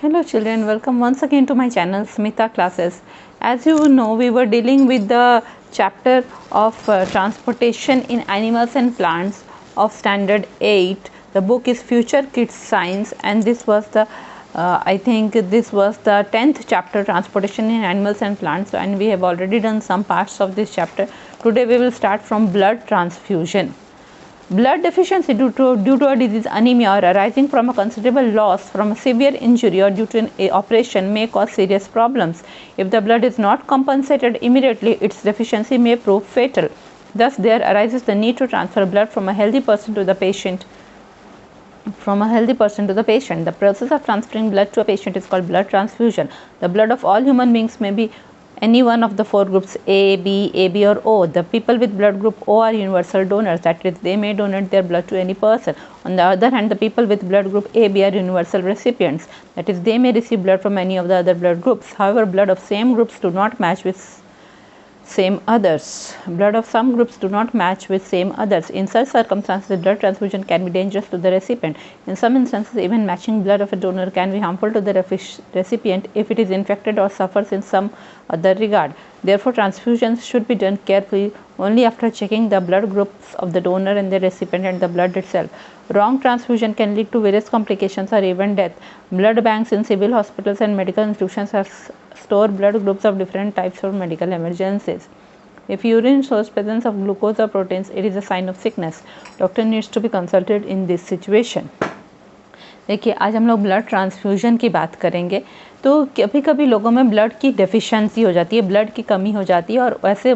Hello children, welcome once again to my channel Smita Classes. As you know, we were dealing with the chapter of transportation in animals and plants of standard 8. The book is Future Kids Science, and this was the I think this was the 10th chapter, transportation in animals and plants, and we have already done some parts of this chapter. Today we will start from blood transfusion. Blood deficiency due to a disease, anemia, or arising from a considerable loss from a severe injury or due to an operation may cause serious problems. If the blood is not compensated immediately, its deficiency may prove fatal. Thus, there arises the need to transfer blood from a healthy person to the patient. The process of transferring blood to a patient is called blood transfusion. The blood of all human beings may be any one of the four groups A, B, AB or O. The people with blood group O are universal donors, that is, they may donate their blood to any person. On the other hand, the people with blood group AB are universal recipients, that is, they may receive blood from any of the other blood groups. However, blood of same groups do not match with same others. Blood of some groups do not match with same others. In such circumstances, blood transfusion can be dangerous to the recipient. In some instances, even matching blood of a donor can be harmful to the recipient if it is infected or suffers in some other regard. Therefore, transfusions should be done carefully only after checking the blood groups of the donor and the recipient and the blood itself. Wrong transfusion can lead to various complications or even death. Blood banks in civil hospitals and medical institutions store blood groups of different types for medical emergencies. If urine shows presence of glucose or proteins, it is a sign of sickness. Doctor needs to be consulted in this situation. देखिए, आज हम लोग blood transfusion की बात करेंगे. तो कभी कभी लोगों में ब्लड की डेफिशिएंसी हो जाती है, ब्लड की कमी हो जाती है, और ऐसे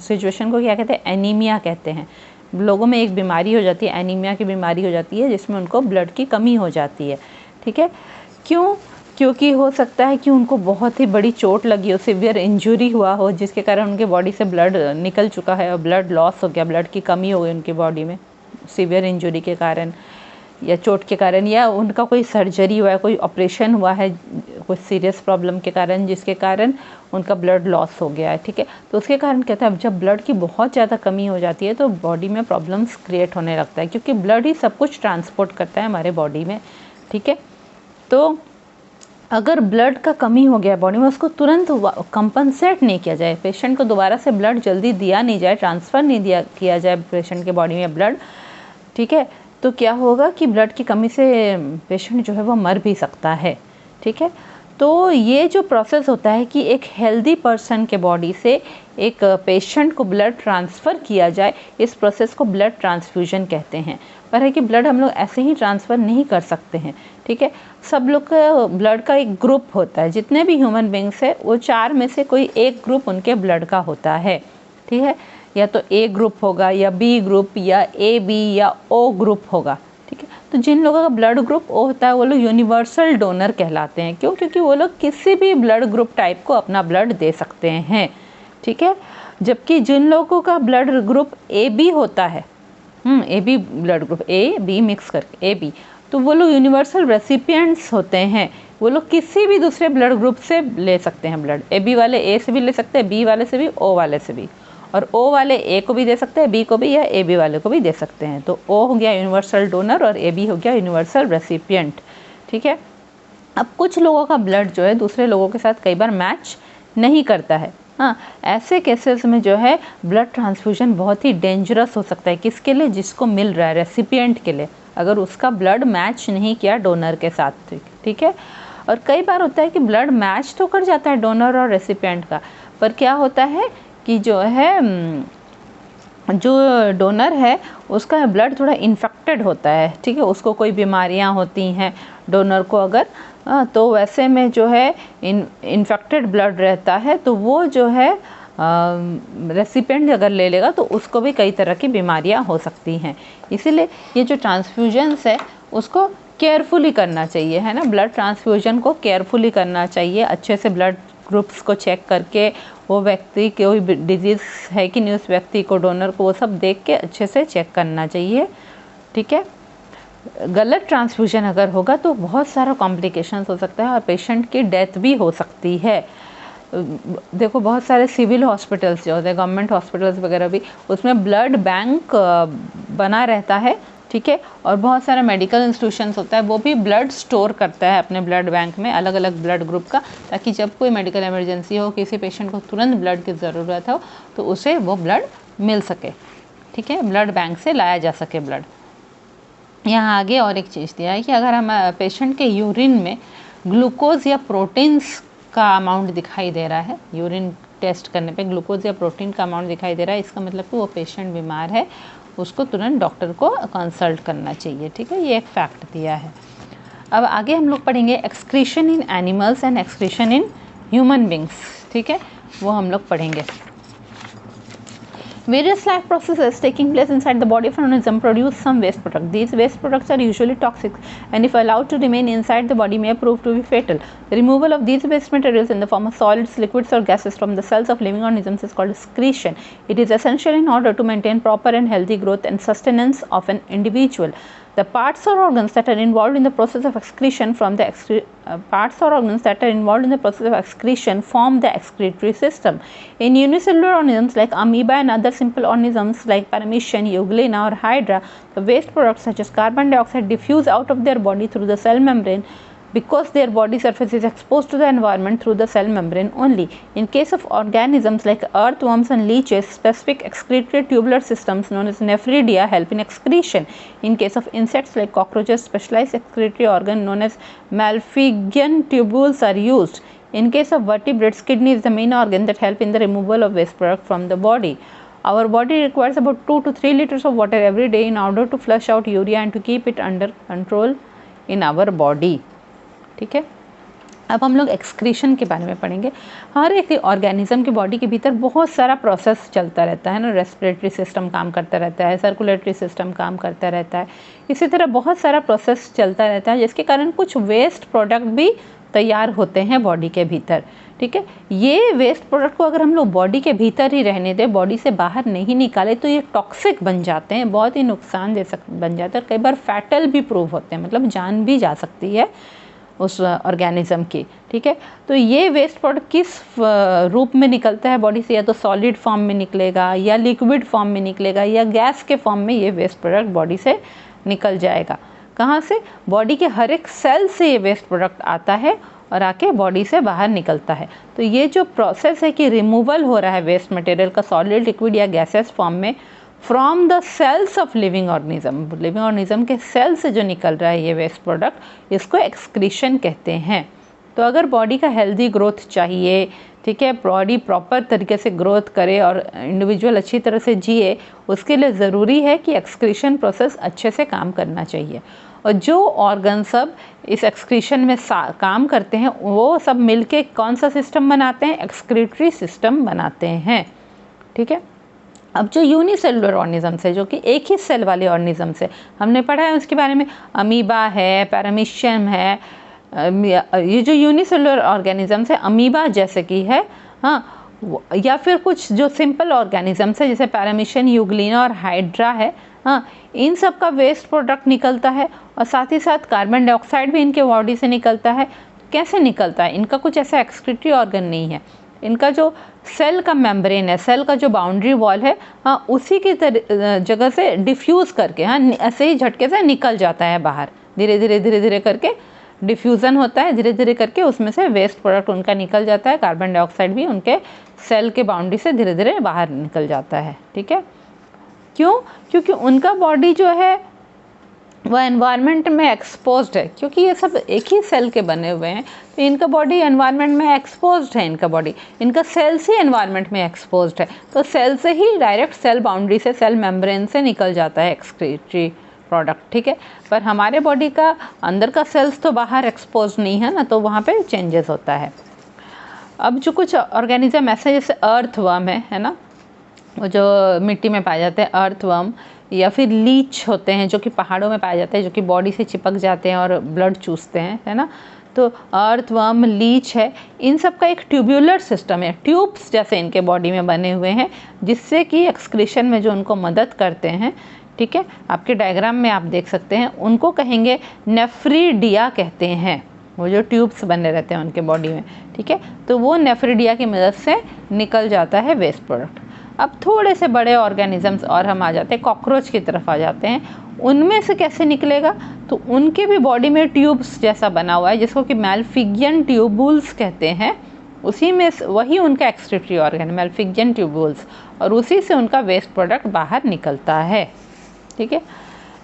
सिचुएशन को क्या कहते हैं? एनीमिया कहते हैं. लोगों में एक बीमारी हो जाती है, एनीमिया की बीमारी हो जाती है, जिसमें उनको ब्लड की कमी हो जाती है. ठीक है, क्यों? क्योंकि हो सकता है कि उनको बहुत ही बड़ी चोट लगी हो, सिवियर इंजरी हुआ हो, जिसके कारण उनके बॉडी से ब्लड निकल चुका है और ब्लड लॉस हो गया, ब्लड की कमी हो गई उनकी बॉडी में सिवियर इंजरी के कारण या चोट के कारण, या उनका कोई सर्जरी हुआ है, कोई ऑपरेशन हुआ है कोई सीरियस प्रॉब्लम के कारण, जिसके कारण उनका ब्लड लॉस हो गया है. ठीक है, तो उसके कारण कहते हैं जब ब्लड की बहुत ज़्यादा कमी हो जाती है तो बॉडी में प्रॉब्लम्स क्रिएट होने लगता है, क्योंकि ब्लड ही सब कुछ ट्रांसपोर्ट करता है हमारे बॉडी में. ठीक है, तो अगर ब्लड का कमी हो गया बॉडी में, उसको तुरंत कंपनसेट नहीं किया जाए, पेशेंट को दोबारा से ब्लड जल्दी दिया नहीं जाए, ट्रांसफ़र नहीं किया जाए पेशेंट के बॉडी में ब्लड, ठीक है, तो क्या होगा कि ब्लड की कमी से पेशेंट जो है वो मर भी सकता है. ठीक है, तो ये जो प्रोसेस होता है कि एक हेल्दी पर्सन के बॉडी से एक पेशेंट को ब्लड ट्रांसफ़र किया जाए, इस प्रोसेस को ब्लड ट्रांसफ्यूजन कहते हैं. पर है कि ब्लड हम लोग ऐसे ही ट्रांसफ़र नहीं कर सकते हैं. ठीक है, सब लोग का ब्लड का एक ग्रुप होता है, जितने भी ह्यूमन बींग्स है वो 4 में से कोई एक ग्रुप उनके ब्लड का होता है. ठीक है, या तो ए ग्रुप होगा या बी ग्रुप या ए बी या ओ ग्रुप होगा. ठीक है, तो जिन लोगों का ब्लड ग्रुप ओ होता है वो लोग यूनिवर्सल डोनर कहलाते हैं. क्यों? क्योंकि वो लोग किसी भी ब्लड ग्रुप टाइप को अपना ब्लड दे सकते हैं. ठीक है, जबकि जिन लोगों का ब्लड ग्रुप ए बी होता है, A B blood group, A B mix करके ए बी, तो वो लोग यूनिवर्सल रेसिपिएंट्स होते हैं. वो लोग किसी भी दूसरे ब्लड ग्रुप से ले सकते हैं ब्लड. ए बी वाले ए से भी ले सकते हैं, बी वाले से भी, ओ वाले से भी, और ओ वाले ए को भी दे सकते हैं, बी को भी, या ए बी वाले को भी दे सकते हैं. तो ओ हो गया यूनिवर्सल डोनर और ए बी हो गया यूनिवर्सल रेसिपिएंट. ठीक है, अब कुछ लोगों का ब्लड जो है दूसरे लोगों के साथ कई बार मैच नहीं करता है. हाँ, ऐसे केसेस में जो है ब्लड ट्रांसफ्यूजन बहुत ही डेंजरस हो सकता है. किसके लिए? जिसको मिल रहा है, रेसिपिएंट के लिए, अगर उसका ब्लड मैच नहीं किया डोनर के साथ. ठीक है, और कई बार होता है कि ब्लड मैच तो कर जाता है डोनर और रेसिपिएंट का, पर क्या होता है कि जो है जो डोनर है उसका ब्लड थोड़ा इन्फेक्टेड होता है. ठीक है, उसको कोई बीमारियां होती हैं डोनर को अगर, तो वैसे में जो है इन्फेक्टेड ब्लड रहता है, तो वो जो है रेसिपिएंट अगर ले लेगा तो उसको भी कई तरह की बीमारियां हो सकती हैं. इसीलिए ये जो ट्रांसफ्यूजन्स है उसको केयरफुली करना चाहिए, है ना. ब्लड ट्रांसफ्यूजन को केयरफुली करना चाहिए, अच्छे से ब्लड ग्रुप्स को चेक करके, वो व्यक्ति कोई डिजीज़ है कि नहीं उस व्यक्ति को, डोनर को, वो सब देख के अच्छे से चेक करना चाहिए. ठीक है, गलत ट्रांसफ्यूजन अगर होगा तो बहुत सारा कॉम्प्लिकेशंस हो सकता है और पेशेंट की डेथ भी हो सकती है. देखो, बहुत सारे सिविल हॉस्पिटल्स जो होते हैं, गवर्नमेंट हॉस्पिटल्स वगैरह भी, उसमें ब्लड बैंक बना रहता है ठीक है। और बहुत सारा मेडिकल इंस्टीट्यूशंस होता है वो भी ब्लड स्टोर करता है अपने ब्लड बैंक में अलग अलग ब्लड ग्रुप का, ताकि जब कोई मेडिकल इमरजेंसी हो, किसी पेशेंट को तुरंत ब्लड की ज़रूरत हो तो उसे वो ब्लड मिल सके, ठीक है, ब्लड बैंक से लाया जा सके ब्लड। यहाँ आगे और एक चीज़ दिया है कि अगर हम पेशेंट के यूरिन में ग्लूकोज या प्रोटीन्स का अमाउंट दिखाई दे रहा है, यूरिन टेस्ट करने पे ग्लूकोज या प्रोटीन का अमाउंट दिखाई दे रहा है, इसका मतलब कि वो पेशेंट बीमार है, उसको तुरंत डॉक्टर को कंसल्ट करना चाहिए, ठीक है। ये एक फैक्ट दिया है। अब आगे हम लोग पढ़ेंगे excretion in animals and excretion in human beings, ठीक है, वो हम लोग पढ़ेंगे। Various life processes taking place inside the body of an organism produce some waste product. These waste products are usually toxic and if allowed to remain inside the body may prove to be fatal. The removal of these waste materials in the form of solids, liquids or gases from the cells of living organisms is called excretion. It is essential in order to maintain proper and healthy growth and sustenance of an individual. The parts or organs that are involved in the process of excretion form the excretory system. In unicellular organisms like amoeba and other simple organisms like Paramecium, Euglena or Hydra, the waste products such as carbon dioxide diffuse out of their body through the cell membrane because their body surface is exposed to the environment through the cell membrane only. In case of organisms like earthworms and leeches, specific excretory tubular systems known as nephridia help in excretion. In case of insects like cockroaches, specialized excretory organ known as Malpighian tubules are used. In case of vertebrates, kidney is the main organ that help in the removal of waste product from the body. Our body requires about 2 to 3 liters of water every day in order to flush out urea and to keep it under control in our body. ठीक है। अब हम लोग excretion के बारे में पढ़ेंगे। हर एक ऑर्गेनिज्म की बॉडी के भीतर बहुत सारा प्रोसेस चलता रहता है ना, रेस्पिरेटरी सिस्टम काम करता रहता है, सर्कुलेटरी सिस्टम काम करता रहता है, इसी तरह बहुत सारा प्रोसेस चलता रहता है जिसके कारण कुछ वेस्ट प्रोडक्ट भी तैयार होते हैं बॉडी के भीतर, ठीक है। ये वेस्ट प्रोडक्ट को अगर हम लोग बॉडी के भीतर ही रहने दें, बॉडी से बाहर नहीं निकाले तो ये टॉक्सिक बन जाते हैं, बहुत ही नुकसान दे बन जाते हैं, कई बार फैटल भी प्रूव होते हैं, मतलब जान भी जा सकती है उस ऑर्गेनिज्म की, ठीक है। तो ये वेस्ट प्रोडक्ट किस रूप में निकलता है बॉडी से, या तो सॉलिड फॉर्म में निकलेगा या लिक्विड फॉर्म में निकलेगा या गैस के फॉर्म में ये वेस्ट प्रोडक्ट बॉडी से निकल जाएगा। कहाँ से? बॉडी के हर एक सेल से ये वेस्ट प्रोडक्ट आता है और आके बॉडी से बाहर निकलता है। तो ये जो प्रोसेस है कि रिमूवल हो रहा है वेस्ट मटेरियल का सॉलिड, लिक्विड या गैसेस फॉर्म में from the cells of living organism के सेल से जो निकल रहा है ये वेस्ट प्रोडक्ट, इसको एक्सक्रीशन कहते हैं। तो अगर बॉडी का हेल्दी ग्रोथ चाहिए, ठीक है, बॉडी प्रॉपर तरीके से ग्रोथ करे और इंडिविजुअल अच्छी तरह से जिए, उसके लिए ज़रूरी है कि एक्सक्रीशन प्रोसेस अच्छे से काम करना चाहिए। और जो ऑर्गन सब इस एक्सक्रीशन में काम करते हैं वो सब मिलके कौन सा सिस्टम बनाते हैं? एक्सक्रीटरी सिस्टम बनाते हैं, ठीक है। अब जो यूनिसेलुलर ऑर्गेनिजम्स है, जो कि एक ही सेल वाले ऑर्गेनिजम्स है, हमने पढ़ा है उसके बारे में, अमीबा है, पैरामीशियम है, ये जो यूनिसेलुलर ऑर्गेनिजम्स है अमीबा जैसे कि है, हाँ, या फिर कुछ जो सिंपल ऑर्गेनिजम्स है जैसे पैरामीशियम, यूग्लिना और हाइड्रा है, हाँ, इन सब का वेस्ट प्रोडक्ट निकलता है और साथ ही साथ कार्बन डाइऑक्साइड भी इनके बॉडी से निकलता है। कैसे निकलता है? इनका कुछ ऐसा एक्सक्रीटरी ऑर्गन नहीं है, इनका जो सेल का मेम्ब्रेन है, सेल का जो बाउंड्री वॉल है, हाँ, उसी की जगह से डिफ्यूज़ करके, हाँ, ऐसे ही झटके से निकल जाता है बाहर, धीरे धीरे करके डिफ्यूज़न होता है, धीरे धीरे करके उसमें से वेस्ट प्रोडक्ट उनका निकल जाता है, कार्बन डाइऑक्साइड भी उनके सेल के बाउंड्री से धीरे धीरे बाहर निकल जाता है, ठीक है। क्यों? क्योंकि उनका बॉडी जो है वह एनवायरनमेंट में एक्सपोज्ड है, क्योंकि ये सब एक ही सेल के बने हुए हैं, तो इनका बॉडी एनवायरनमेंट में एक्सपोज्ड है, इनका बॉडी, इनका सेल से एनवायरनमेंट में एक्सपोज्ड है, तो सेल से ही डायरेक्ट सेल बाउंड्री से, सेल मेम्ब्रेन से निकल जाता है एक्सक्रीटरी प्रोडक्ट, ठीक है। पर हमारे बॉडी का अंदर का सेल्स तो बाहर एक्सपोज नहीं है ना, तो वहाँ पे चेंजेस होता है। अब जो कुछ ऑर्गेनिज्म ऐसे जैसे अर्थवर्म है ना, वो जो मिट्टी में पाए जाते हैं अर्थवर्म, या फिर लीच होते हैं जो कि पहाड़ों में पाए जाते हैं, जो कि बॉडी से चिपक जाते हैं और ब्लड चूसते हैं, है ना। तो अर्थवर्म, लीच है, इन सब का एक ट्यूब्यूलर सिस्टम है, ट्यूब्स जैसे इनके बॉडी में बने हुए हैं, जिससे कि एक्सक्रीशन में जो उनको मदद करते हैं, ठीक है। आपके डायग्राम में आप देख सकते हैं, उनको कहेंगे नेफ्रिडिया कहते हैं, वो जो ट्यूब्स बने रहते हैं उनके बॉडी में, ठीक है। तो वो नेफ्रिडिया की मदद से निकल जाता है वेस्ट प्रोडक्ट। अब थोड़े से बड़े ऑर्गेनिजम्स और हम आ जाते हैं, कॉकरोच की तरफ आ जाते हैं। उनमें से कैसे निकलेगा, तो उनके भी बॉडी में ट्यूब्स जैसा बना हुआ है जिसको कि मैलफिगियन ट्यूबुल्स कहते हैं। उसी में वही उनका एक्सक्रीटरी ऑर्गन, मैलफिगियन ट्यूबुल्स, और उसी से उनका वेस्ट प्रोडक्ट बाहर निकलता है। ठीक है,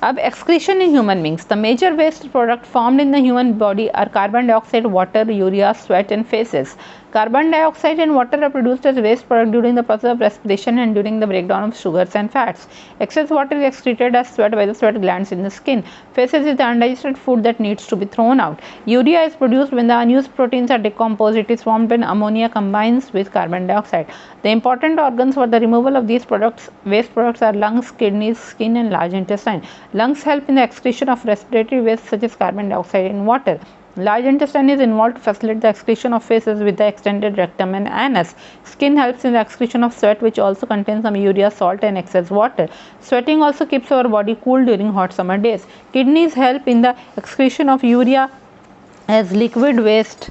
अब excretion in human beings, the major waste product formed in the human body are carbon dioxide, water, urea, sweat and feces. Carbon dioxide and water are produced as waste product during the process of respiration and during the breakdown of sugars and fats. Excess water is excreted as sweat by the sweat glands in the skin. Feces is the undigested food that needs to be thrown out. Urea is produced when the unused proteins are decomposed. It is formed when ammonia combines with carbon dioxide. The important organs for the removal of these waste products are lungs, kidneys, skin and large intestine. Lungs help in the excretion of respiratory waste such as carbon dioxide and water. Large intestine is involved to facilitate the excretion of feces with the extended rectum and anus. Skin helps in the excretion of sweat, which also contains some urea, salt and excess water. Sweating also keeps our body cool during hot summer days. Kidneys help in the excretion of urea as liquid waste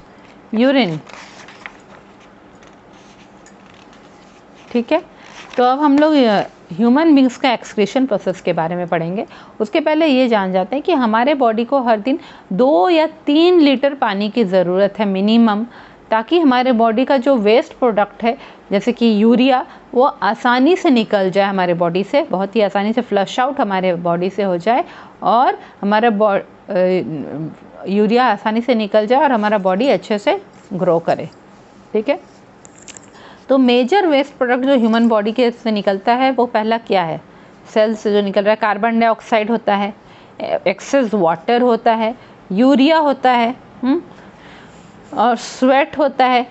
urine. ठीक है, तो अब हम लोग human beings का excretion process के बारे में पढ़ेंगे। उसके पहले ये जान जाते हैं कि हमारे बॉडी को हर दिन 2 या 3 लीटर पानी की ज़रूरत है मिनिमम, ताकि हमारे बॉडी का जो वेस्ट प्रोडक्ट है जैसे कि यूरिया वो आसानी से निकल जाए हमारे बॉडी से, बहुत ही आसानी से फ्लश आउट हमारे बॉडी से हो जाए और हमारा यूरिया आसानी से निकल जाए और हमारा बॉडी अच्छे से ग्रो करे। ठीक है, तो मेजर वेस्ट प्रोडक्ट जो ह्यूमन बॉडी के से निकलता है वो पहला क्या है, सेल्स से जो निकल रहा है, कार्बन डाइऑक्साइड होता है, एक्सेस वाटर होता है, यूरिया होता है, और स्वेट होता है,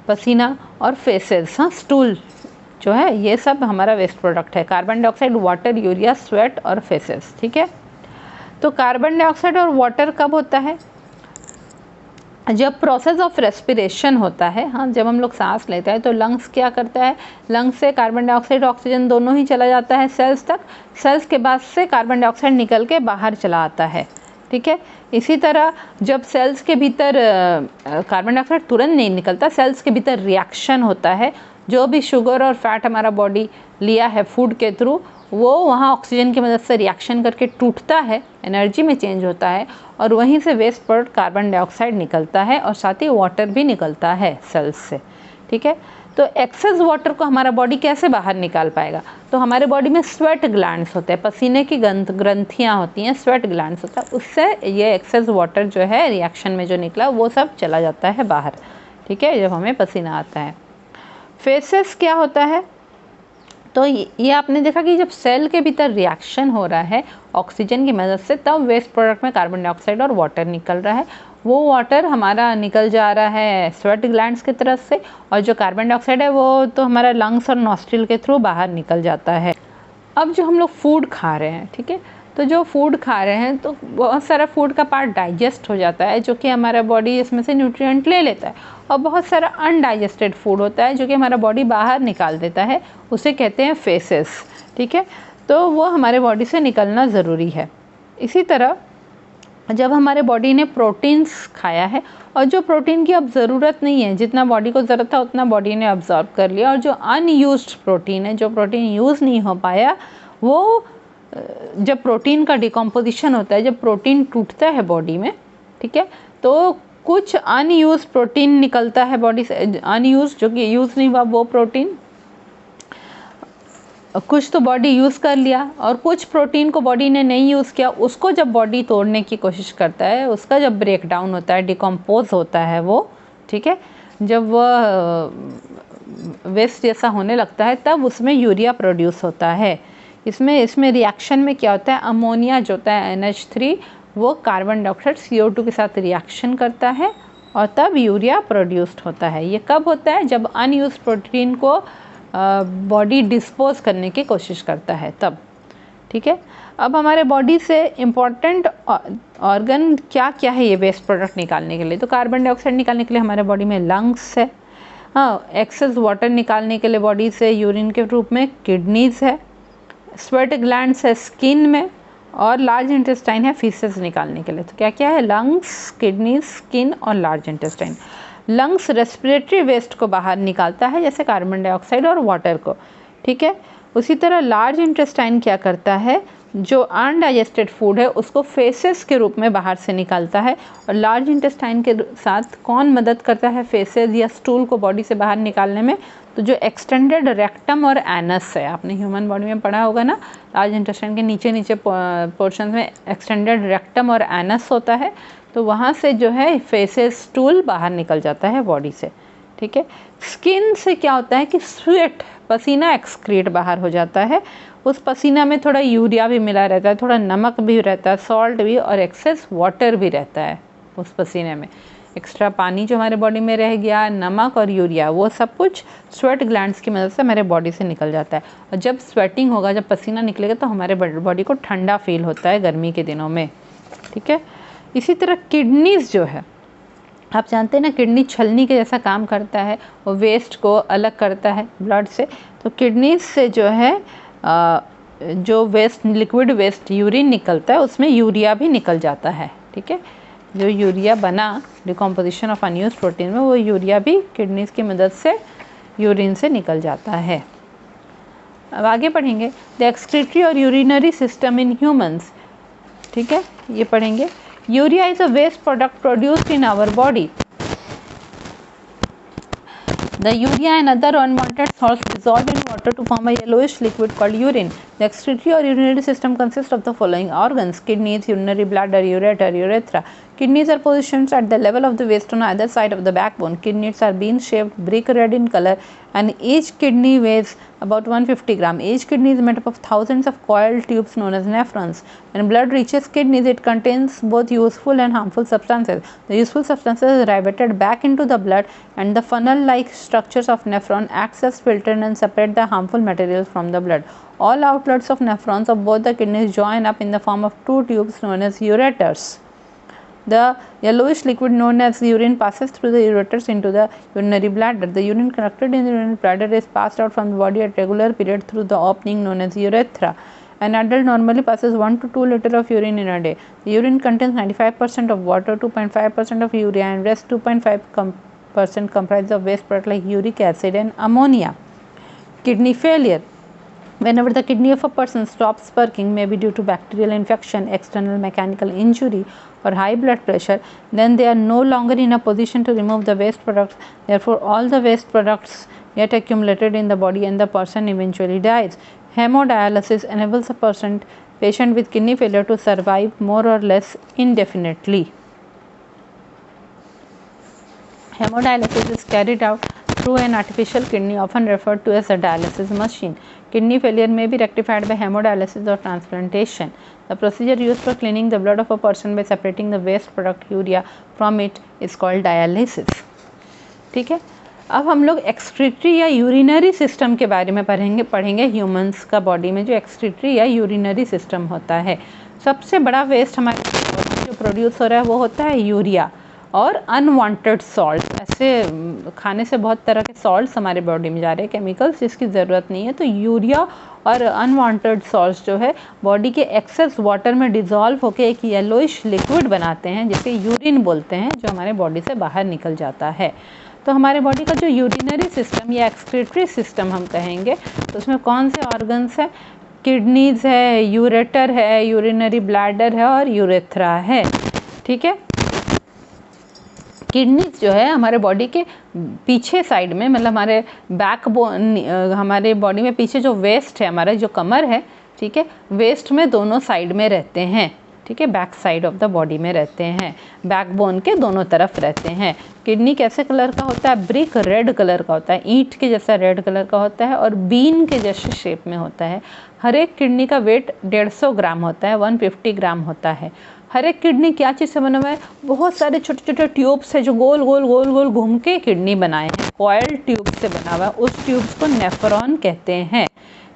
पसीना, और फेसेस, स्टूल जो है, ये सब हमारा वेस्ट प्रोडक्ट है। Carbon dioxide, water, urea, sweat और फेसेस। ठीक है, तो कार्बन डाइऑक्साइड और वाटर कब होता है, जब प्रोसेस ऑफ रेस्पिरेशन होता है। हाँ, जब हम लोग सांस लेते हैं तो लंग्स क्या करता है, लंग्स से कार्बन डाइऑक्साइड ऑक्सीजन दोनों ही चला जाता है सेल्स तक, सेल्स के बाद से कार्बन डाइऑक्साइड निकल के बाहर चला आता है। ठीक है, इसी तरह जब सेल्स के भीतर कार्बन डाइऑक्साइड तुरंत नहीं निकलता, सेल्स के भीतर रिएक्शन होता है, जो भी शुगर और फैट हमारा बॉडी लिया है फूड के थ्रू वो वहाँ ऑक्सीजन की मदद से रिएक्शन करके टूटता है, एनर्जी में चेंज होता है और वहीं से वेस्ट प्रोडक्ट कार्बन डाइऑक्साइड निकलता है और साथ ही वाटर भी निकलता है सेल्स से। ठीक है, तो एक्सेस वाटर को हमारा बॉडी कैसे बाहर निकाल पाएगा, तो हमारे बॉडी में स्वेट ग्लैंड्स होते हैं, पसीने की ग्रंथियाँ होती हैं, स्वेट ग्लैंड्स होता है, उससे ये एक्सेस वाटर जो है रिएक्शन में जो निकला वो सब चला जाता है बाहर। ठीक है, जब हमें पसीना आता है। फेसेस क्या होता है, तो ये आपने देखा कि जब सेल के भीतर रिएक्शन हो रहा है ऑक्सीजन की मदद से, तब वेस्ट प्रोडक्ट में कार्बन डाइऑक्साइड और वाटर निकल रहा है। वो वाटर हमारा निकल जा रहा है स्वेट ग्लैंड्स की तरफ से, और जो कार्बन डाइऑक्साइड है वो तो हमारा लंग्स और नॉस्ट्रिल के थ्रू बाहर निकल जाता है। अब जो हम लोग फूड खा रहे हैं, ठीक है, तो जो फूड खा रहे हैं तो बहुत सारा फूड का पार्ट डाइजेस्ट हो जाता है, जो कि हमारा बॉडी इसमें से न्यूट्रिएंट ले लेता है, और बहुत सारा अनडाइजेस्टेड फूड होता है जो कि हमारा बॉडी बाहर निकाल देता है, उसे कहते हैं फेसेस। ठीक है, तो वो हमारे बॉडी से निकलना ज़रूरी है। इसी तरह जब हमारे बॉडी ने प्रोटीन्स खाया है और जो प्रोटीन की अब ज़रूरत नहीं है, जितना बॉडी को ज़रूरत था उतना बॉडी ने अब्जॉर्ब कर लिया, और जो अनयूज्ड प्रोटीन है, जो प्रोटीन यूज़ नहीं हो पाया, वो जब प्रोटीन का डिकम्पोजिशन होता है, जब प्रोटीन टूटता है बॉडी में, ठीक है, तो कुछ अनयूज प्रोटीन निकलता है बॉडी से, अनयूज जो कि यूज़ नहीं हुआ वो प्रोटीन, कुछ तो बॉडी यूज़ कर लिया, और कुछ प्रोटीन को बॉडी ने नहीं यूज़ किया, उसको जब बॉडी तोड़ने की कोशिश करता है, उसका जब ब्रेक डाउन होता है, डिकम्पोज होता है वो, ठीक है, जब वह वेस्ट जैसा होने लगता है तब उसमें यूरिया प्रोड्यूस होता है। इसमें रिएक्शन में क्या होता है, अमोनिया जो होता है NH3 वो कार्बन डाइऑक्साइड CO2 के साथ रिएक्शन करता है और तब यूरिया प्रोड्यूस्ड होता है। ये कब होता है, जब अनयूज्ड प्रोटीन को बॉडी डिस्पोज करने की कोशिश करता है तब। ठीक है, अब हमारे बॉडी से इम्पॉर्टेंट ऑर्गन क्या क्या है ये वेस्ट प्रोडक्ट निकालने के लिए, तो कार्बन डाइऑक्साइड निकालने के लिए हमारे बॉडी में लंग्स है, हाँ, एक्सेस वाटर निकालने के लिए बॉडी से यूरिन के रूप में किडनीज है, स्वेट ग्लैंड्स है स्किन में, और लार्ज इंटेस्टाइन है फीसेस निकालने के लिए। तो क्या क्या है, लंग्स, किडनी, स्किन और large intestine. Lungs respiratory waste को बाहर निकालता है जैसे कार्बन डाइऑक्साइड और वाटर को। ठीक है। उसी तरह लार्ज इंटेस्टाइन क्या करता है, जो अनडाइजेस्टेड फूड है उसको फेसेस के रूप में बाहर से निकालता है। और लार्ज इंटेस्टाइन के साथ कौन मदद करता है फेसेस या स्टूल को बॉडी से बाहर निकालने में, तो जो एक्सटेंडेड रेक्टम और एनस है, आपने ह्यूमन बॉडी में पढ़ा होगा ना, लार्ज इंटेस्टाइन के नीचे नीचे पोर्शन में एक्सटेंडेड रेक्टम और एनस होता है, तो वहाँ से जो है फेसेस स्टूल बाहर निकल जाता है बॉडी से, ठीक है। स्किन से क्या होता है कि स्वेट, पसीना एक्सक्रीट बाहर हो जाता है। उस पसीना में थोड़ा यूरिया भी मिला रहता है, थोड़ा नमक भी रहता है, सॉल्ट भी, और एक्सेस वाटर भी रहता है उस पसीने में। एक्स्ट्रा पानी जो हमारे बॉडी में रह गया, नमक और यूरिया, वो सब कुछ स्वेट ग्लैंड्स की मदद से हमारे बॉडी से निकल जाता है। और जब स्वेटिंग होगा, जब पसीना निकलेगा, तो हमारे बॉडी को ठंडा फील होता है गर्मी के दिनों में, ठीक है। इसी तरह किडनीज जो है, आप जानते हैं ना, किडनी छलनी के जैसा काम करता है, वो वेस्ट को अलग करता है ब्लड से। तो किडनीज से जो है जो वेस्ट, लिक्विड वेस्ट यूरिन निकलता है, उसमें यूरिया भी निकल जाता है, ठीक है। जो यूरिया बना डिकम्पोजिशन ऑफ अनयूज प्रोटीन में, वो यूरिया भी किडनीज की मदद से यूरिन से निकल जाता है। अब आगे पढ़ेंगे द एक्सक्रीटरी और यूरिनरी सिस्टम इन ह्यूमंस, ठीक है, ये पढ़ेंगे। Urea is a waste product produced in our body. The urea and other unwanted salts dissolve in water to form a yellowish liquid called urine. The excretory or urinary system consists of the following organs: kidneys, urinary bladder, ureter, urethra. Kidneys are positioned at the level of the waist on either side of the backbone. Kidneys are bean-shaped, brick red in color, and each kidney weighs about 150 grams. Each kidney is made up of thousands of coiled tubes known as nephrons. When blood reaches kidneys, it contains both useful and harmful substances. The useful substances are riveted back into the blood, and the funnel-like structures of nephron acts as filter and separate the harmful materials from the blood. All outlets of nephrons of both the kidneys join up in the form of two tubes known as ureters. The yellowish liquid known as urine passes through the ureters into the urinary bladder. The urine collected in the urinary bladder is passed out from the body at regular period through the opening known as urethra. An adult normally passes 1 to 2 liters of urine in a day. The urine contains 95% of water, 2.5% of urea, and rest 2.5% comprise of waste products like uric acid and ammonia. Kidney failure. Whenever the kidney of a person stops working, maybe due to bacterial infection, external mechanical injury, or high blood pressure, then they are no longer in a position to remove the waste products. Therefore, all the waste products get accumulated in the body and the person eventually dies. Hemodialysis enables a patient with kidney failure to survive more or less indefinitely. Hemodialysis is carried out through an artificial kidney, often referred to as a dialysis machine. Kidney failure may be rectified by hemodialysis or transplantation. The procedure used for cleaning the blood of a person by separating the waste product urea from it is called dialysis. ठीक है। अब हम लोग excretory या urinary system के बारे में पढ़ेंगे ह्यूमंस का बॉडी में जो एक्सक्रीटरी या यूरिनरी सिस्टम होता है। सबसे बड़ा वेस्ट हमारे जो प्रोड्यूस हो रहा है वो होता है यूरिया और अनवांटेड सॉल्ट। ऐसे खाने से बहुत तरह के सॉल्ट्स हमारे बॉडी में जा रहे हैं, केमिकल्स जिसकी ज़रूरत नहीं है। तो यूरिया और अनवांटेड सॉल्ट्स जो है बॉडी के एक्सेस वाटर में डिज़ोल्व होकर एक येलोइश लिक्विड बनाते हैं, जिसे यूरिन बोलते हैं, जो हमारे बॉडी से बाहर निकल जाता है। तो हमारे बॉडी का जो यूरिनरी सिस्टम या एक्सक्रीटरी सिस्टम हम कहेंगे, तो उसमें कौन से ऑर्गन्स हैं? किडनीज है, यूरेटर है, यूरिनरी ब्लैडर है और यूरेथ्रा है, ठीक है। किडनीज जो है हमारे बॉडी के पीछे साइड में, मतलब हमारे बैकबोन, हमारे बॉडी में पीछे जो वेस्ट है, हमारा जो कमर है, ठीक है, वेस्ट में दोनों साइड में रहते हैं, ठीक है, back side of the body में रहते हैं, बैकबोन के दोनों तरफ रहते हैं। किडनी कैसे कलर का होता है? ब्रिक रेड कलर का होता है, ईंट के जैसा रेड कलर का होता है और बीन के जैसे शेप में होता है। हर एक किडनी का वेट 150 ग्राम होता है, 150 ग्राम होता है। हर एक किडनी क्या चीज़ से बना हुआ है? बहुत सारे छोटे छोटे ट्यूब्स है जो गोल गोल गोल गोल घूम के किडनी बनाए हैं, कॉइल ट्यूब से बना हुआ है। उस ट्यूब्स को नेफ्रॉन कहते हैं,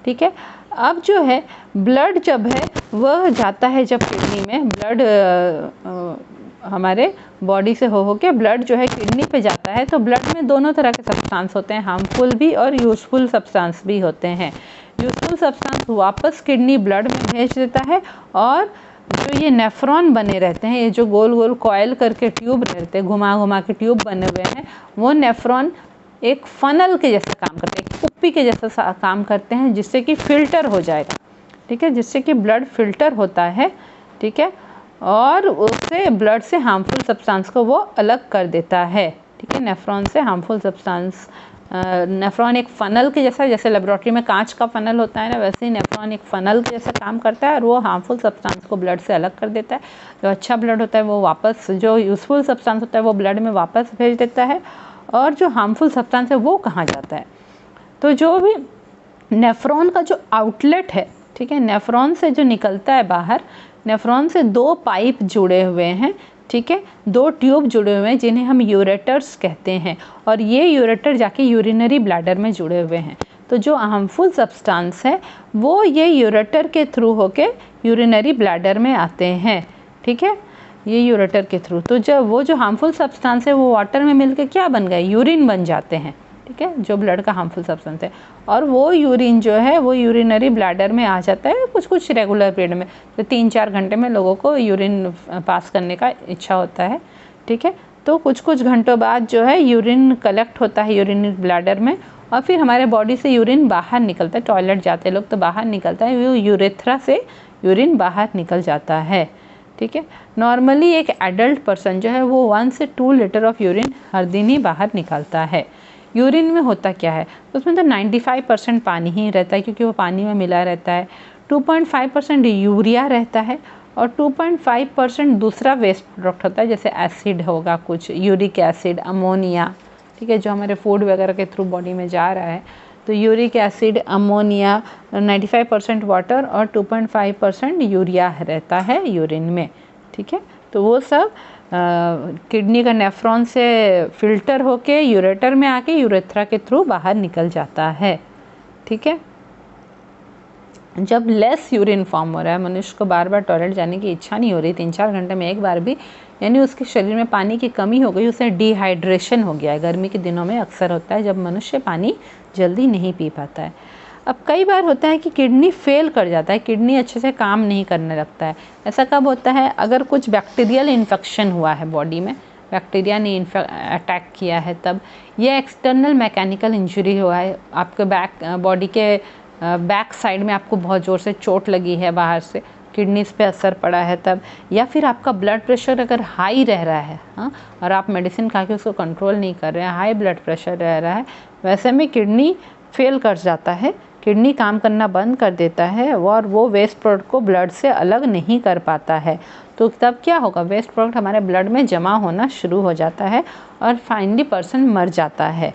ठीक है। अब जो है ब्लड जब है वह जाता है, जब किडनी में ब्लड हमारे बॉडी से हो के ब्लड जो है किडनी पे जाता है, तो ब्लड में दोनों तरह के सब्सटेंस होते हैं, हार्मफुल भी और यूजफुल सब्सटेंस भी होते हैं। यूजफुल सब्सटेंस वापस किडनी ब्लड में भेज देता है, और जो ये नेफ्रॉन बने रहते हैं, ये जो गोल गोल कॉइल करके ट्यूब रहते हैं, घुमा घुमा के ट्यूब बने हुए हैं, वो नेफ्रॉन एक फनल के जैसा काम करते हैं, एक कुप्पी के जैसा काम करते हैं, जिससे कि फ़िल्टर हो जाएगा, ठीक है, जिससे कि ब्लड फ़िल्टर होता है, ठीक है, और उससे ब्लड से हार्मफुल सब्सटेंस को वो अलग कर देता है, ठीक है, नेफ्रॉन से हार्मफुल सब्सटेंस। नेफ्रॉन एक फ़नल के जैसा, जैसे लेबोरेटरी में कांच का फ़नल होता है ना, वैसे ही नेफ्रॉन एक फ़नल के जैसा काम करता है और वो हार्मफुल सब्सटेंस को ब्लड से अलग कर देता है। जो अच्छा ब्लड होता है वो वापस, जो यूज़फुल सब्सटेंस होता है वो ब्लड में वापस भेज देता है, और जो हार्मफुल सब्सटेंस है वो कहाँ जाता है। तो जो भी नेफ्रॉन का जो आउटलेट है, ठीक है, नेफ्रॉन से जो निकलता है बाहर, नेफ्रॉन से 2 पाइप जुड़े हुए हैं, ठीक है, 2 ट्यूब जुड़े हुए हैं जिन्हें हम यूरेटर्स कहते हैं, और ये यूरेटर जाके यूरिनरी ब्लैडर में जुड़े हुए हैं। तो जो हार्मफुल सब्सटेंस है वो ये यूरेटर के थ्रू होके यूरिनरी ब्लैडर में आते हैं, ठीक है, ये यूरेटर के थ्रू। तो जब वो जो हार्मफुल सब्सटेंस है वो वाटर में मिलके क्या बन गए, यूरिन बन जाते हैं, ठीक है, जो ब्लड का हार्मफुल सब्सटेंस है, और वो यूरिन जो है वो यूरिनरी ब्लैडर में आ जाता है कुछ रेगुलर पीरियड में। तो 3-4 घंटे में लोगों को यूरिन पास करने का इच्छा होता है, ठीक है। तो कुछ घंटों बाद जो है यूरिन कलेक्ट होता है यूरिनरी ब्लैडर में, और फिर हमारे बॉडी से यूरिन बाहर निकलता है। टॉयलेट जाते लोग तो बाहर निकलता है, वो यूरेथ्रा से यूरिन बाहर निकल जाता है, ठीक है। नॉर्मली एक एडल्ट पर्सन जो है वो 1 से 2 लीटर ऑफ यूरिन हर दिन ही बाहर निकालता है। यूरिन में होता क्या है, उसमें तो 95% पानी ही रहता है, क्योंकि वो पानी में मिला रहता है। 2.5% यूरिया रहता है, और 2.5% दूसरा वेस्ट प्रोडक्ट होता है, जैसे एसिड होगा, कुछ यूरिक एसिड, अमोनिया, ठीक है, जो हमारे फूड वगैरह के थ्रू बॉडी में जा रहा है। तो यूरिक एसिड, अमोनिया, 95% वाटर और 2.5% यूरिया रहता है यूरिन में, ठीक है। तो वो सब किडनी का नेफ्रॉन से फिल्टर होके यूरेटर में आके यूरेथ्रा के थ्रू बाहर निकल जाता है, ठीक है। जब लेस यूरिन फॉर्म हो रहा है, मनुष्य को बार बार टॉयलेट जाने की इच्छा नहीं हो रही 3-4 घंटे में एक बार भी, यानी उसके शरीर में पानी की कमी हो गई, उसे डिहाइड्रेशन हो गया है। गर्मी के दिनों में अक्सर होता है जब मनुष्य पानी जल्दी नहीं पी पाता है। अब कई बार होता है कि किडनी फेल कर जाता है, किडनी अच्छे से काम नहीं करने लगता है। ऐसा कब होता है, अगर कुछ बैक्टीरियल इन्फेक्शन हुआ है बॉडी में, बैक्टीरिया ने अटैक किया है तब, या एक्सटर्नल मैकेनिकल इंजरी हुआ है, आपके बॉडी के बैक साइड में आपको बहुत ज़ोर से चोट लगी है बाहर से, किडनीज पे असर पड़ा है तब, या फिर आपका ब्लड प्रेशर अगर हाई रह रहा है, हाँ, और आप मेडिसिन खा के उसको कंट्रोल नहीं कर रहे हैं, हाई ब्लड प्रेशर रह रहा है, वैसे में किडनी फेल कर जाता है, किडनी काम करना बंद कर देता है, और वो वेस्ट प्रोडक्ट को ब्लड से अलग नहीं कर पाता है। तो तब क्या होगा, वेस्ट प्रोडक्ट हमारे ब्लड में जमा होना शुरू हो जाता है और फाइनली पर्सन मर जाता है।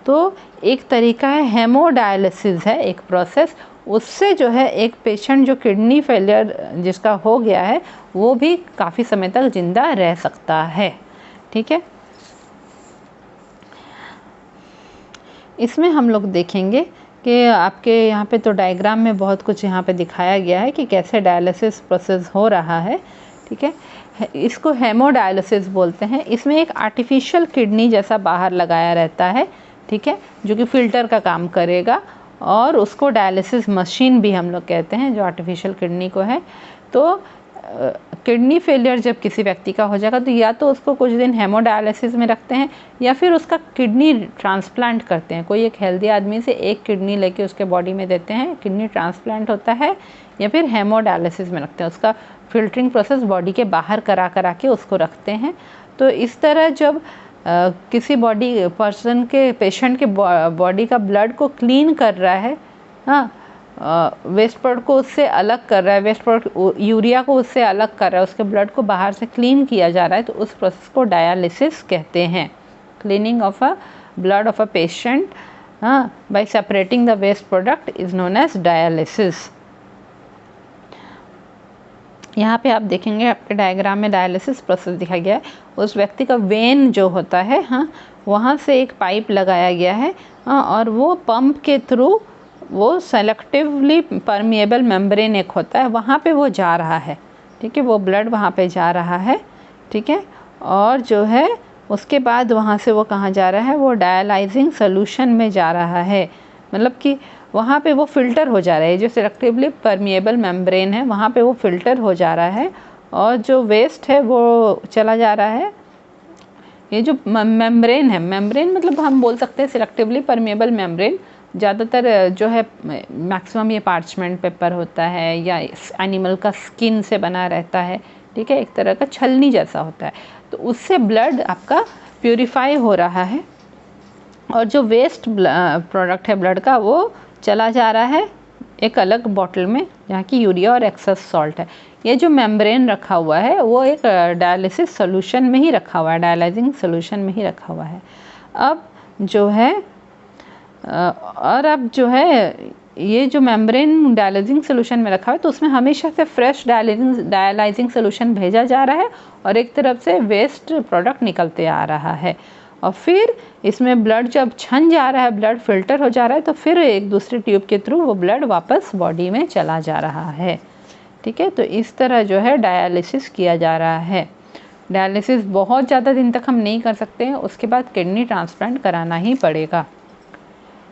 तो एक तरीका है हेमोडायलिसिस है एक प्रोसेस, उससे जो है एक पेशेंट जो किडनी फेलियर जिसका हो गया है वो भी काफ़ी समय तक जिंदा रह सकता है, ठीक है। इसमें हम लोग देखेंगे कि आपके यहाँ पे तो डायग्राम में बहुत कुछ यहाँ पे दिखाया गया है कि कैसे डायलिसिस प्रोसेस हो रहा है, ठीक है। इसको हेमोडायलिसिस बोलते हैं। इसमें एक आर्टिफिशियल किडनी जैसा बाहर लगाया रहता है, ठीक है, जो कि फ़िल्टर का काम करेगा, और उसको डायलिसिस मशीन भी हम लोग कहते हैं जो आर्टिफिशियल किडनी को है। तो किडनी फेलियर जब किसी व्यक्ति का हो जाएगा तो या तो उसको कुछ दिन हेमोडायलिसिस में रखते हैं या फिर उसका किडनी ट्रांसप्लांट करते हैं। कोई एक हेल्दी आदमी से एक किडनी लेके उसके बॉडी में देते हैं, किडनी ट्रांसप्लांट होता है, या फिर हेमोडायलिसिस में रखते हैं, उसका फिल्टरिंग प्रोसेस बॉडी के बाहर करा के उसको रखते हैं। तो इस तरह जब किसी बॉडी पर्सन के पेशेंट के बॉडी का ब्लड को क्लीन कर रहा है, हाँ, वेस्ट प्रोडक्ट को उससे अलग कर रहा है, वेस्ट प्रोडक्ट यूरिया को उससे अलग कर रहा है, उसके ब्लड को बाहर से क्लीन किया जा रहा है, तो उस प्रोसेस को डायलिसिस कहते हैं। Cleaning of a blood of a patient, हाँ, by separating the waste product is known as dialysis. यहाँ पे आप देखेंगे आपके डायग्राम में डायलिसिस प्रोसेस दिखा गया है। उस व्यक्ति का वेन जो होता है, हाँ, वहाँ से एक पाइप लगाया गया है, हाँ, और वो पंप के थ्रू वो सेलेक्टिवली परमिएबल मेम्ब्रेन एक होता है, वहाँ पे वो जा रहा है, ठीक है, वो ब्लड वहाँ पे जा रहा है, ठीक है। और जो है उसके बाद वहाँ से वो कहाँ जा रहा है, वो डायलाइजिंग सोल्यूशन में जा रहा है, मतलब कि वहाँ पे वो फ़िल्टर हो जा रहा है, जो सेलेक्टिवली परमिएबल मेम्ब्रेन है वहाँ पे वो फ़िल्टर हो जा रहा है, और जो वेस्ट है वो चला जा रहा है ये जो मेम्ब्रेन है, मेम्ब्रेन मतलब हम बोल सकते हैं सिलेक्टिवली परमेबल मेम्ब्रेन, ज़्यादातर जो है मैक्सिमम ये पार्चमेंट पेपर होता है या एनिमल का स्किन से बना रहता है, ठीक है, एक तरह का छलनी जैसा होता है। तो उससे ब्लड आपका प्यूरिफाई हो रहा है और जो वेस्ट प्रोडक्ट है ब्लड का वो चला जा रहा है एक अलग बॉटल में जहाँ की यूरिया और एक्सेस सॉल्ट है। ये जो मेम्ब्रेन रखा हुआ है वो एक डायलिसिस सोल्यूशन में ही रखा हुआ है, डायलाइजिंग सोल्यूशन में ही रखा हुआ है। अब जो है और अब जो है ये जो मेम्ब्रेन डायलाइजिंग सोल्यूशन में रखा है तो उसमें हमेशा से फ्रेश डायलाइजिंग सोल्यूशन भेजा जा रहा है और एक तरफ से वेस्ट प्रोडक्ट निकलते आ रहा है और फिर इसमें ब्लड जब छन जा रहा है, ब्लड फिल्टर हो जा रहा है तो फिर एक दूसरे ट्यूब के थ्रू वो ब्लड वापस बॉडी में चला जा रहा है, ठीक है। तो इस तरह जो है डायलिसिस किया जा रहा है। डायलिसिस बहुत ज़्यादा दिन तक हम नहीं कर सकते हैं, उसके बाद किडनी ट्रांसप्लांट कराना ही पड़ेगा।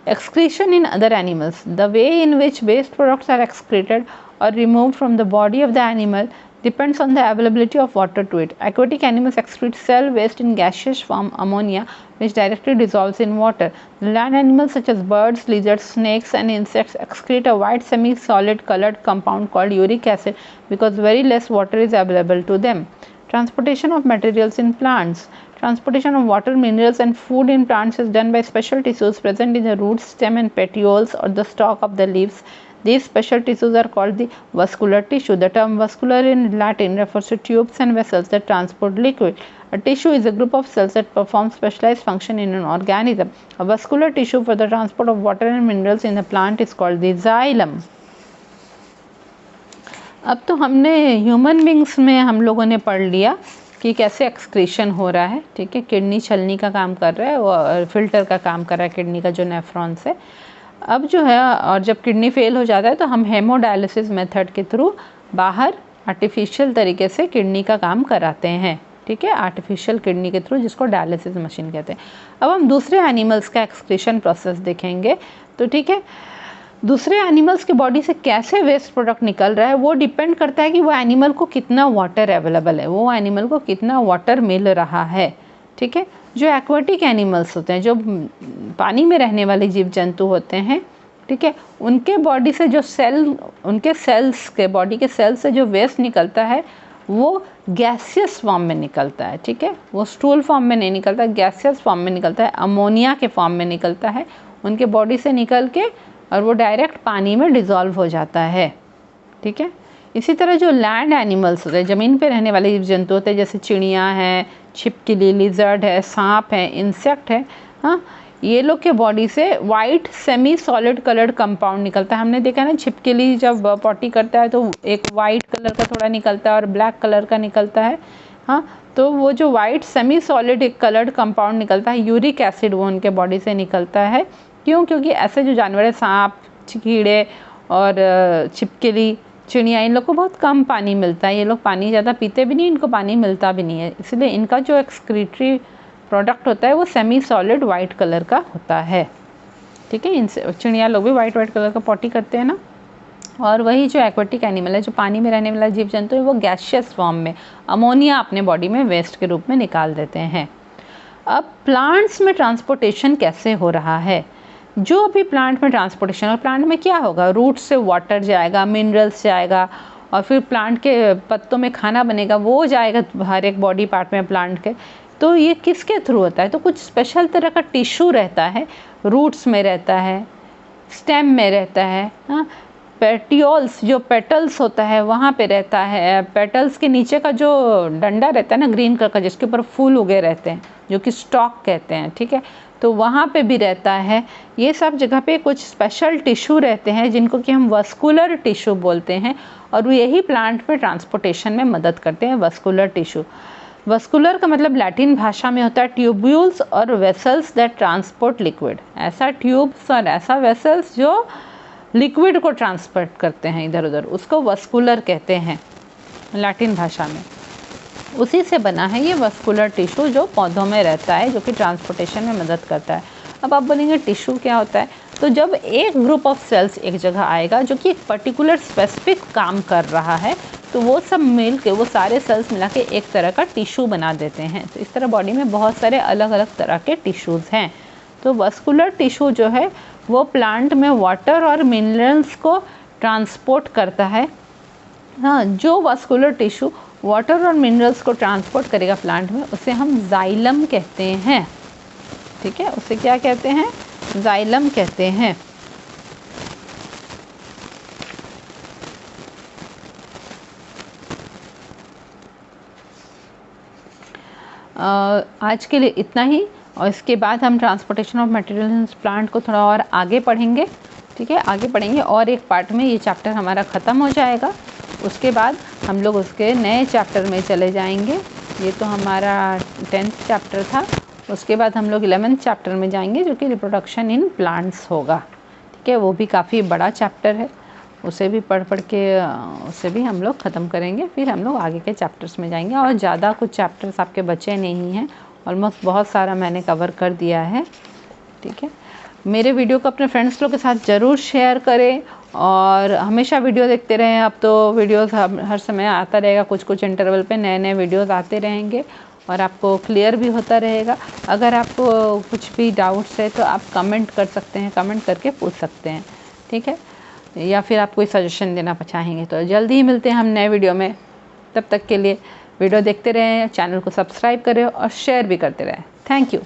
Excretion in other animals. The way in which waste products are excreted or removed from the body of the animal depends on the availability of water to it. Aquatic animals excrete cell waste in gaseous form ammonia, which directly dissolves in water. Land animals such as birds, lizards, snakes, and insects excrete a white semi-solid colored compound called uric acid because very less water is available to them. Transportation of materials in plants. Transportation of water, minerals and food in plants is done by special tissues present in the roots, stem and petioles or the stalk of the leaves. These special tissues are called the vascular tissue. The term vascular in Latin refers to tubes and vessels that transport liquid. A tissue is a group of cells that perform specialized function in an organism. A vascular tissue for the transport of water and minerals in the plant is called the xylem. अब तो हमने human beings में हम लोगों ने पढ़ लिया कि कैसे एक्सक्रीशन हो रहा है, ठीक है। किडनी छलनी का काम कर रहा है और फिल्टर का काम कर रहा है किडनी का जो नेफ्रॉन से। अब जो है और जब किडनी फेल हो जाता है तो हम हेमोडायलिसिस मेथड के थ्रू बाहर आर्टिफिशियल तरीके से किडनी का काम कराते हैं, ठीक है, आर्टिफिशियल किडनी के थ्रू, जिसको डायलिसिस मशीन कहते हैं। अब हम दूसरे एनिमल्स का एक्सक्रीशन प्रोसेस देखेंगे। तो ठीक है, दूसरे एनिमल्स की बॉडी से कैसे वेस्ट प्रोडक्ट निकल रहा है वो डिपेंड करता है कि वो एनिमल को कितना वाटर अवेलेबल है, वो एनिमल को कितना वाटर मिल रहा है, ठीक है। जो एक्वाटिक एनिमल्स होते हैं, जो पानी में रहने वाले जीव जंतु होते हैं, ठीक है, उनके बॉडी से जो उनके सेल्स के बॉडी के सेल्स से जो वेस्ट निकलता है वो गैसियस फॉर्म में निकलता है, ठीक है। वो स्टूल फॉर्म में नहीं निकलता, गैसियस फॉर्म में निकलता है, अमोनिया के फॉर्म में निकलता है उनके बॉडी से निकल के और वो डायरेक्ट पानी में डिज़ोल्व हो जाता है, ठीक है। इसी तरह जो लैंड एनिमल्स होते हैं, ज़मीन पे रहने वाले जीव जंतु होते हैं, जैसे चिड़ियाँ हैं, छिपकली, लिजर्ड है, सांप है, इंसेक्ट है, हाँ, ये लोग के बॉडी से white semi solid coloured compound निकलता है। हमने देखा ना, छिपकली जब पॉटी करता है तो एक वाइट कलर का थोड़ा निकलता है और ब्लैक कलर का निकलता है, हाँ, तो वो जो वाइट सेमी सॉलिड एक कलर्ड कंपाउंड निकलता है, यूरिक एसिड, वो उनके बॉडी से निकलता है। क्यों? क्योंकि ऐसे जो जानवर है, सांप, कीड़े और छिपकली, चिड़िया, इन लोग को बहुत कम पानी मिलता है। ये लोग पानी ज़्यादा पीते भी नहीं, इनको पानी मिलता भी नहीं है, इसलिए इनका जो एक्सक्रीटरी प्रोडक्ट होता है वो सेमी सॉलिड वाइट कलर का होता है, ठीक है। इनसे चिड़िया लोग भी वाइट कलर का पॉटी करते हैं ना। और वही जो एक्वाटिक एनिमल है, जो पानी में रहने वाला जीव जंतु है, वो गैसियस फॉर्म में अमोनिया अपने बॉडी में वेस्ट के रूप में निकाल देते हैं। अब प्लांट्स में ट्रांसपोर्टेशन कैसे हो रहा है? जो भी प्लांट में ट्रांसपोर्टेशन, और प्लांट में क्या होगा, रूट से वाटर जाएगा, मिनरल्स जाएगा, और फिर प्लांट के पत्तों में खाना बनेगा, वो जाएगा हर एक बॉडी पार्ट में प्लांट के। तो ये किसके थ्रू होता है? तो कुछ स्पेशल तरह का टिश्यू रहता है, रूट्स में रहता है, स्टेम में रहता है, हाँ, पेटियोल्स जो पेटल्स होता है वहाँ पे रहता है, पेटल्स के नीचे का जो डंडा रहता है ना ग्रीन कलर का, जिसके ऊपर फूल उगे रहते हैं, जो कि स्टॉक कहते हैं, ठीक है, तो वहाँ पे भी रहता है। ये सब जगह पे कुछ स्पेशल टिश्यू रहते हैं जिनको कि हम वस्कुलर टिश्यू बोलते हैं, और वो यही प्लांट में ट्रांसपोर्टेशन में मदद करते हैं, वस्कुलर टिश्यू। वस्कुलर का मतलब लैटिन भाषा में होता है ट्यूब्यूल्स और वेसल्स दैट ट्रांसपोर्ट लिक्विड। ऐसा ट्यूब्स और ऐसा वेसल्स जो लिक्विड को ट्रांसपोर्ट करते हैं इधर उधर, उसको वस्कुलर कहते हैं लैटिन भाषा में। उसी से बना है ये वस्कुलर टिश्यू जो पौधों में रहता है, जो कि ट्रांसपोर्टेशन में मदद करता है। अब आप बोलेंगे टिश्यू क्या होता है? तो जब एक ग्रुप ऑफ सेल्स एक जगह आएगा जो कि एक पर्टिकुलर स्पेसिफिक काम कर रहा है, तो वो सब मिल के, वो सारे सेल्स मिला के एक तरह का टिश्यू बना देते हैं। तो इस तरह बॉडी में बहुत सारे अलग अलग तरह के टिश्यूज़ हैं। तो वस्कुलर टिश्यू जो है वो प्लांट में वाटर और मिनरल्स को ट्रांसपोर्ट करता है। हाँ, जो वस्कुलर टिश्यू वाटर और मिनरल्स को ट्रांसपोर्ट करेगा प्लांट में, उसे हम जाइलम कहते हैं। ठीक है, उसे क्या कहते हैं? जाइलम कहते हैं। आज के लिए इतना ही, और इसके बाद हम ट्रांसपोर्टेशन ऑफ मटेरियल्स प्लांट को थोड़ा और आगे पढ़ेंगे। ठीक है, आगे पढ़ेंगे और एक पार्ट में ये चैप्टर हमारा ख़त्म हो जाएगा। उसके बाद हम लोग उसके नए चैप्टर में चले जाएंगे। ये तो हमारा 10th चैप्टर था। उसके बाद हम लोग 11th चैप्टर में जाएंगे जो कि रिप्रोडक्शन इन प्लांट्स होगा। ठीक है, वो भी काफ़ी बड़ा चैप्टर है, उसे भी पढ़ के उसे भी हम लोग ख़त्म करेंगे। फिर हम लोग आगे के चैप्टर्स में जाएंगे, और ज़्यादा कुछ चैप्टर्स आपके बचे नहीं हैं, ऑलमोस्ट बहुत सारा मैंने कवर कर दिया है। ठीक है, मेरे वीडियो को अपने फ्रेंड्स लोग के साथ ज़रूर शेयर करें, और हमेशा वीडियो देखते रहें। अब तो वीडियोस हर समय आता रहेगा, कुछ कुछ इंटरवल पे नए नए वीडियोस आते रहेंगे, और आपको क्लियर भी होता रहेगा। अगर आपको कुछ भी डाउट्स है तो आप कमेंट कर सकते हैं, कमेंट करके पूछ सकते हैं। ठीक है, या फिर आप कोई सजेशन देना चाहेंगे तो जल्दी ही मिलते हैं हम नए वीडियो में। तब तक के लिए वीडियो देखते रहें, चैनल को सब्सक्राइब करें और शेयर भी करते रहें। Thank you.